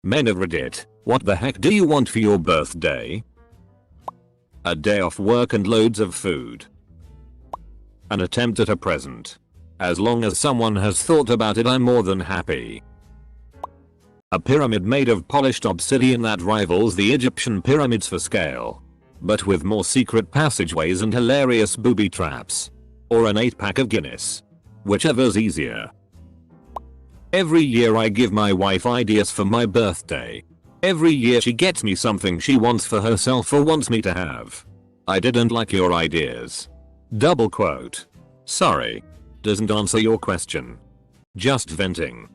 Men of Reddit, what the heck do you want for your birthday? A day off work and loads of food. An attempt at a present. As long as someone has thought about it, I'm more than happy. A pyramid made of polished obsidian that rivals the Egyptian pyramids for scale, but with more secret passageways and hilarious booby traps. Or an 8-pack of Guinness. Whichever's easier. Every year I give my wife ideas for my birthday. Every year she gets me something she wants for herself or wants me to have. I didn't like your ideas. Double quote. Sorry. Doesn't answer your question. Just venting.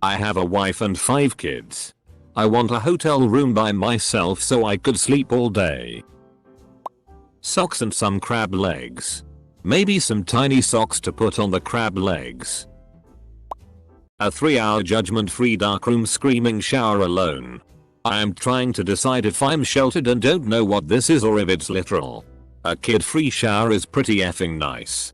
I have a wife and 5 kids. I want a hotel room by myself so I could sleep all day. Socks and some crab legs. Maybe some tiny socks to put on the crab legs. A 3-hour judgment-free darkroom screaming shower alone. I am trying to decide if I'm sheltered and don't know what this is or if it's literal. A kid-free shower is pretty effing nice.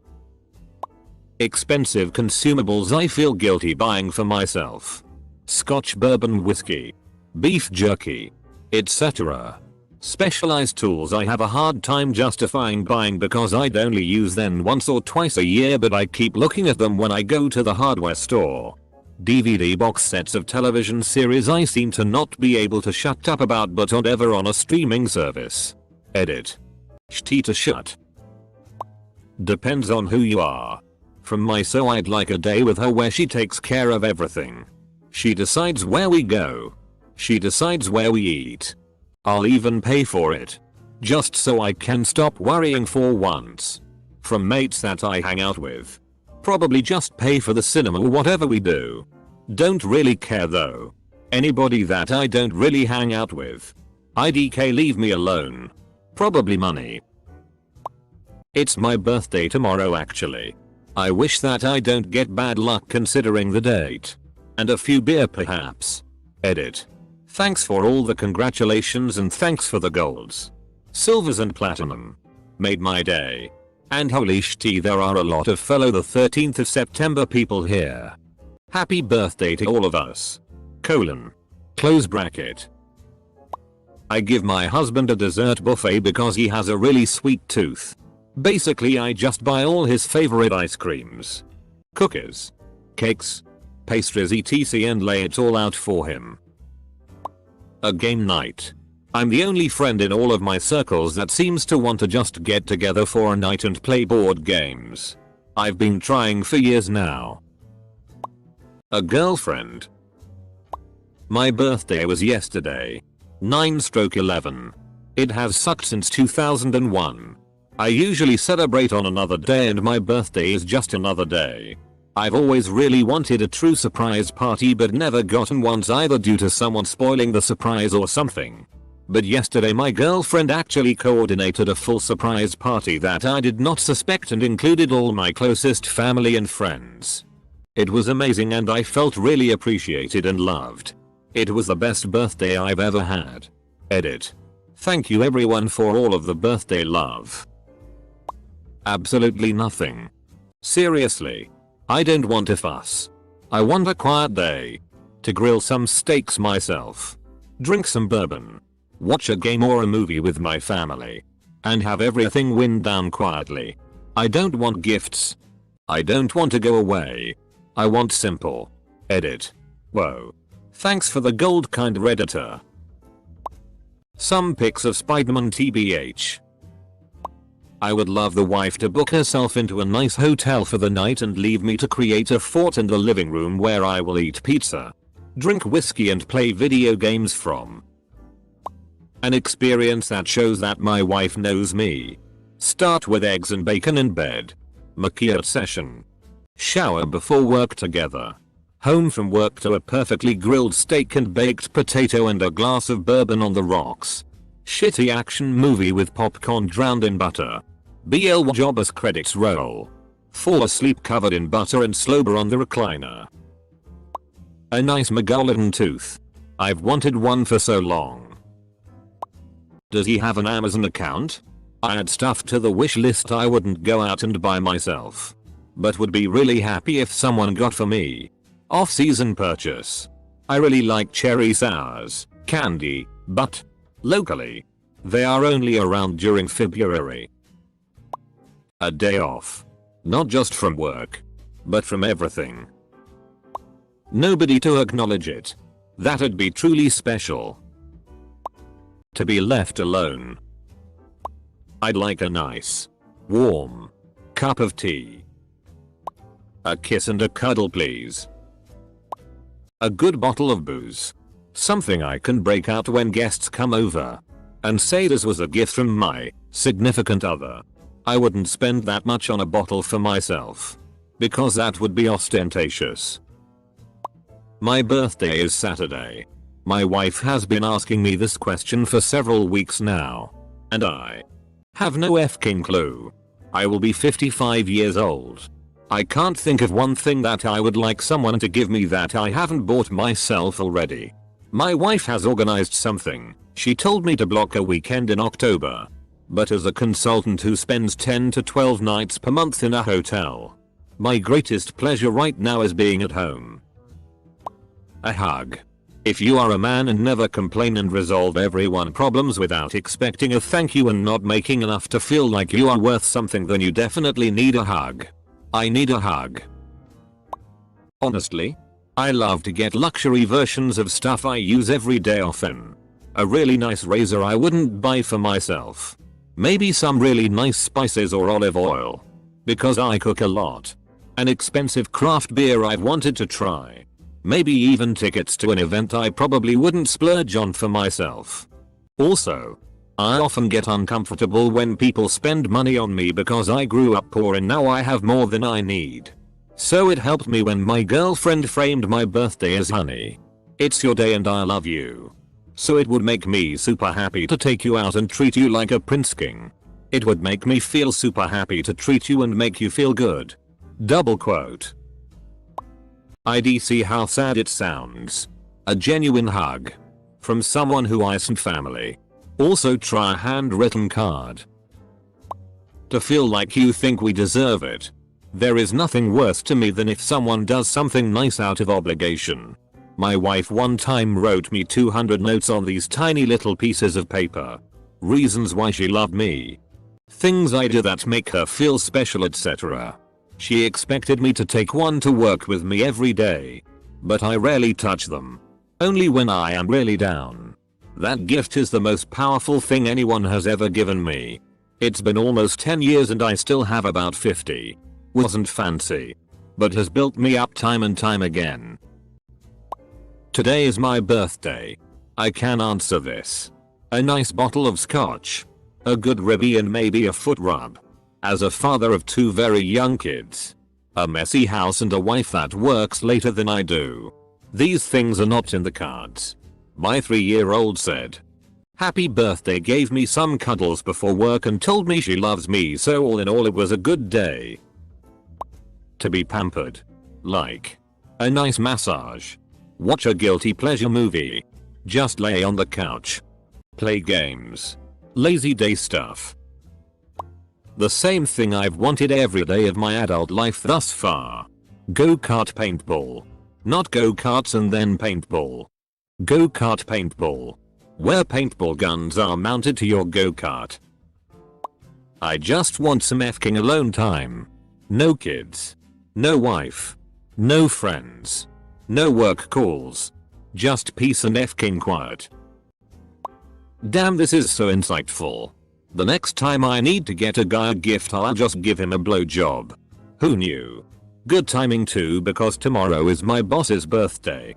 Expensive consumables I feel guilty buying for myself. Scotch bourbon whiskey. Beef jerky. Etc. Specialized tools I have a hard time justifying buying because I'd only use them once or twice a year, but I keep looking at them when I go to the hardware store. DVD box sets of television series I seem to not be able to shut up about but aren't ever on a streaming service. Edit. Shti to shut. Depends on who you are. From my so I'd like a day with her where she takes care of everything. She decides where we go. She decides where we eat. I'll even pay for it. Just so I can stop worrying for once. From mates that I hang out with. Probably just pay for the cinema or whatever we do. Don't really care though. Anybody that I don't really hang out with. IDK leave me alone. Probably money. It's my birthday tomorrow actually. I wish that I don't get bad luck considering the date. And a few beer perhaps. Edit. Thanks for all the congratulations and thanks for the golds. Silvers and platinum. Made my day. And holy shit, there are a lot of fellow the 13th of September people here. Happy birthday to all of us. Colon. Close bracket. I give my husband a dessert buffet because he has a really sweet tooth. Basically I just buy all his favorite ice creams. Cookies. Cakes. Pastries etc and lay it all out for him. A game night. I'm the only friend in all of my circles that seems to want to just get together for a night and play board games. I've been trying for years now. A girlfriend. My birthday was yesterday. 9/11. It has sucked since 2001. I usually celebrate on another day and my birthday is just another day. I've always really wanted a true surprise party but never gotten one either due to someone spoiling the surprise or something. But yesterday my girlfriend actually coordinated a full surprise party that I did not suspect and included all my closest family and friends. It was amazing and I felt really appreciated and loved. It was the best birthday I've ever had. Edit. Thank you everyone for all of the birthday love. Absolutely nothing. Seriously. I don't want a fuss. I want a quiet day. To grill some steaks myself. Drink some bourbon. Watch a game or a movie with my family. And have everything wind down quietly. I don't want gifts. I don't want to go away. I want simple. Edit. Whoa. Thanks for the gold kind redditor. Some pics of Spider-Man TBH. I would love the wife to book herself into a nice hotel for the night and leave me to create a fort in the living room where I will eat pizza, drink whiskey and play video games from. An experience that shows that my wife knows me. Start with eggs and bacon in bed. MacLeod session. Shower before work together. Home from work to a perfectly grilled steak and baked potato and a glass of bourbon on the rocks. Shitty action movie with popcorn drowned in butter. BL job as credits roll. Fall asleep covered in butter and slobber on the recliner. A nice Megalodon tooth. I've wanted one for so long. Does he have an Amazon account? I add stuff to the wish list I wouldn't go out and buy myself. But would be really happy if someone got for me. Off-season purchase. I really like cherry sours, candy, but locally, they are only around during February. A day off. Not just from work, but from everything. Nobody to acknowledge it. That'd be truly special. To be left alone. I'd like a nice, warm cup of tea. A kiss and a cuddle, please. A good bottle of booze. Something I can break out when guests come over and say this was a gift from my significant other. I wouldn't spend that much on a bottle for myself, because that would be ostentatious. My birthday is Saturday. My wife has been asking me this question for several weeks now, and I have no f***ing clue. I will be 55 years old. I can't think of one thing that I would like someone to give me that I haven't bought myself already. My wife has organized something. She told me to block a weekend in October. But as a consultant who spends 10 to 12 nights per month in a hotel, my greatest pleasure right now is being at home. A hug. If you are a man and never complain and resolve everyone's problems without expecting a thank you and not making enough to feel like you are worth something, then you definitely need a hug. I need a hug. Honestly, I love to get luxury versions of stuff I use every day often. A really nice razor I wouldn't buy for myself. Maybe some really nice spices or olive oil, because I cook a lot. An expensive craft beer I've wanted to try. Maybe even tickets to an event I probably wouldn't splurge on for myself. Also, I often get uncomfortable when people spend money on me because I grew up poor and now I have more than I need. So it helped me when my girlfriend framed my birthday as "Honey, it's your day and I love you." So it would make me super happy to take you out and treat you like a prince king. It would make me feel super happy to treat you and make you feel good. Double quote. I'd see how sad it sounds. A genuine hug. From someone who isn't family. Also try a handwritten card. To feel like you think we deserve it. There is nothing worse to me than if someone does something nice out of obligation. My wife one time wrote me 200 notes on these tiny little pieces of paper. Reasons why she loved me. Things I do that make her feel special, etc. She expected me to take one to work with me every day. But I rarely touch them. Only when I am really down. That gift is the most powerful thing anyone has ever given me. It's been almost 10 years and I still have about 50. Wasn't fancy, but has built me up time and time again. Today is my birthday. I can answer this. A nice bottle of scotch. A good ribby and maybe a foot rub. As a father of 2 very young kids. A messy house and a wife that works later than I do. These things are not in the cards. My 3-year-old said, "Happy birthday," gave me some cuddles before work and told me she loves me, so all in all it was a good day. To be pampered. Like a nice massage. Watch a guilty pleasure movie. Just lay on the couch. Play games. Lazy day stuff. The same thing I've wanted every day of my adult life thus far. Go-kart paintball. Not go-karts and then paintball. Go-kart paintball. Where paintball guns are mounted to your go-kart. I just want some f***ing alone time. No kids. No wife. No friends. No work calls. Just peace and f***ing quiet. Damn, this is so insightful. The next time I need to get a guy a gift, I'll just give him a blowjob. Who knew? Good timing too, because tomorrow is my boss's birthday.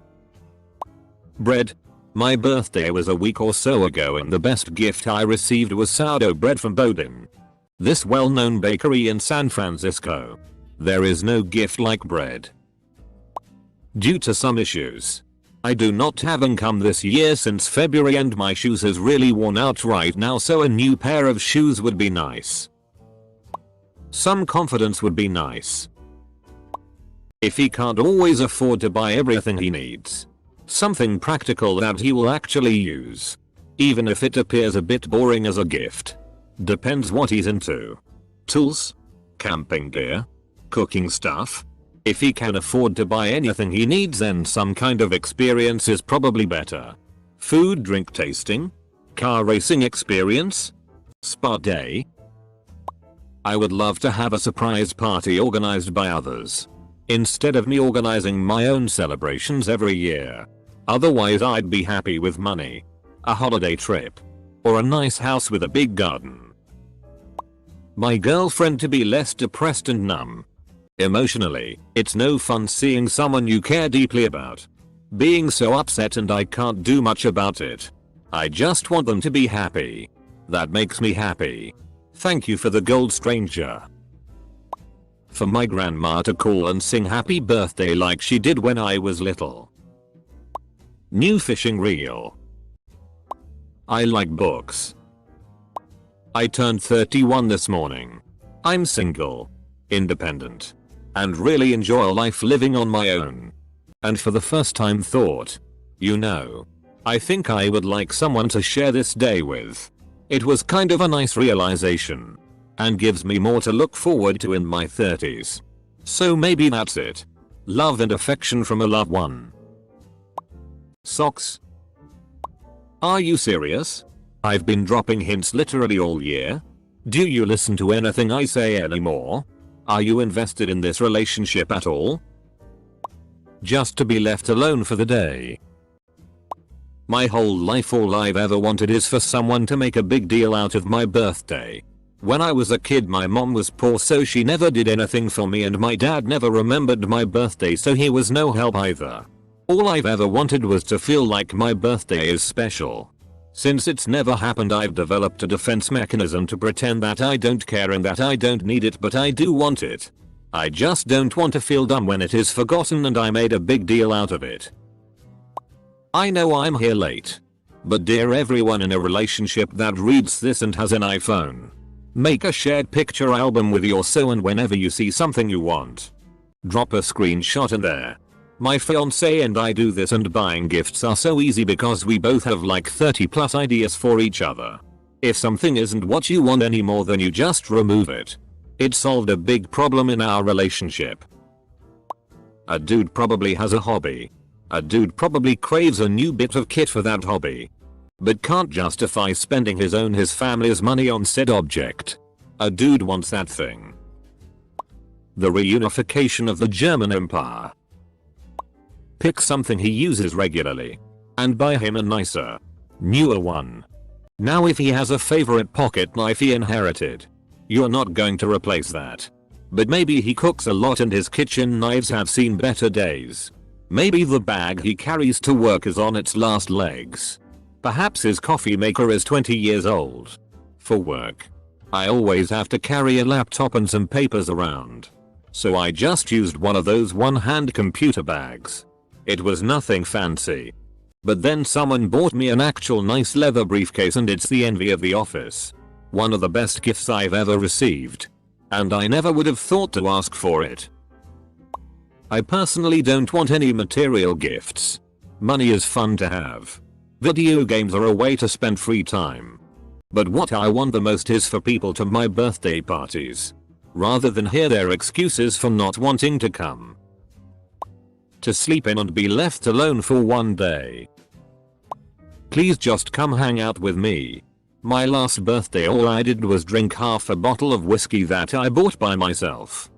Bread. My birthday was a week or so ago and the best gift I received was sourdough bread from Bodin. This well-known bakery in San Francisco. There is no gift like bread. Due to some issues, I do not have income this year since February and my shoes has really worn out right now, so a new pair of shoes would be nice. Some confidence would be nice. If he can't always afford to buy everything he needs. Something practical that he will actually use. Even if it appears a bit boring as a gift. Depends what he's into. Tools? Camping gear? Cooking stuff? If he can afford to buy anything he needs, then some kind of experience is probably better. Food, drink tasting? Car racing experience? Spa day? I would love to have a surprise party organized by others, instead of me organizing my own celebrations every year. Otherwise I'd be happy with money, a holiday trip, or a nice house with a big garden. My girlfriend to be less depressed and numb. Emotionally, it's no fun seeing someone you care deeply about being so upset and I can't do much about it. I just want them to be happy. That makes me happy. Thank you for the gold, stranger. For my grandma to call and sing happy birthday like she did when I was little. New fishing reel. I like books. I turned 31 this morning. I'm single, independent, and really enjoy life living on my own. And for the first time thought, I think I would like someone to share this day with. It was kind of a nice realization, and gives me more to look forward to in my 30s. So maybe that's it. Love and affection from a loved one. Socks. Are you serious? I've been dropping hints literally all year. Do you listen to anything I say anymore? Are you invested in this relationship at all? Just to be left alone for the day. My whole life all I've ever wanted is for someone to make a big deal out of my birthday. When I was a kid my mom was poor, so she never did anything for me, and my dad never remembered my birthday, so he was no help either. All I've ever wanted was to feel like my birthday is special. Since it's never happened, I've developed a defense mechanism to pretend that I don't care and that I don't need it, but I do want it. I just don't want to feel dumb when it is forgotten and I made a big deal out of it. I know I'm here late, but dear everyone in a relationship that reads this and has an iPhone, make a shared picture album with your so, and whenever you see something you want, drop a screenshot in there. My fiance and I do this, and buying gifts are so easy because we both have like 30 plus ideas for each other. If something isn't what you want anymore, then you just remove it. It solved a big problem in our relationship. A dude probably has a hobby. A dude probably craves a new bit of kit for that hobby, but can't justify spending his family's money on said object. A dude wants that thing. The reunification of the German Empire. Pick something he uses regularly and buy him a nicer, newer one. Now if he has a favorite pocket knife he inherited, you're not going to replace that. But maybe he cooks a lot and his kitchen knives have seen better days. Maybe the bag he carries to work is on its last legs. Perhaps his coffee maker is 20 years old. For work, I always have to carry a laptop and some papers around, so I just used one of those one-hand computer bags. It was nothing fancy. But then someone bought me an actual nice leather briefcase and it's the envy of the office. One of the best gifts I've ever received. And I never would have thought to ask for it. I personally don't want any material gifts. Money is fun to have. Video games are a way to spend free time. But what I want the most is for people to my birthday parties, rather than hear their excuses for not wanting to come. To sleep in and be left alone for one day. Please just come hang out with me. My last birthday all I did was drink half a bottle of whiskey that I bought by myself.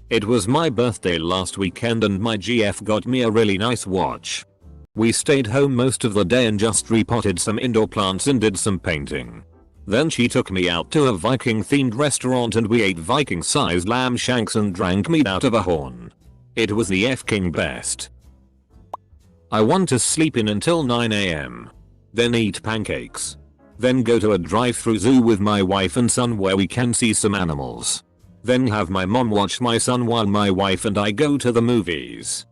It was my birthday last weekend and my GF got me a really nice watch. We stayed home most of the day and just repotted some indoor plants and did some painting. Then she took me out to a Viking themed restaurant and we ate Viking sized lamb shanks and drank mead out of a horn. It was the f***ing best. I want to sleep in until 9 AM. Then eat pancakes. Then go to a drive-through zoo with my wife and son where we can see some animals. Then have my mom watch my son while my wife and I go to the movies.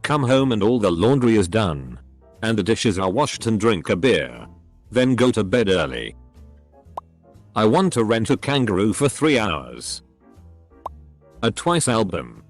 Come home and all the laundry is done. And the dishes are washed and drink a beer. Then go to bed early. I want to rent a kangaroo for 3 hours. A Twice album.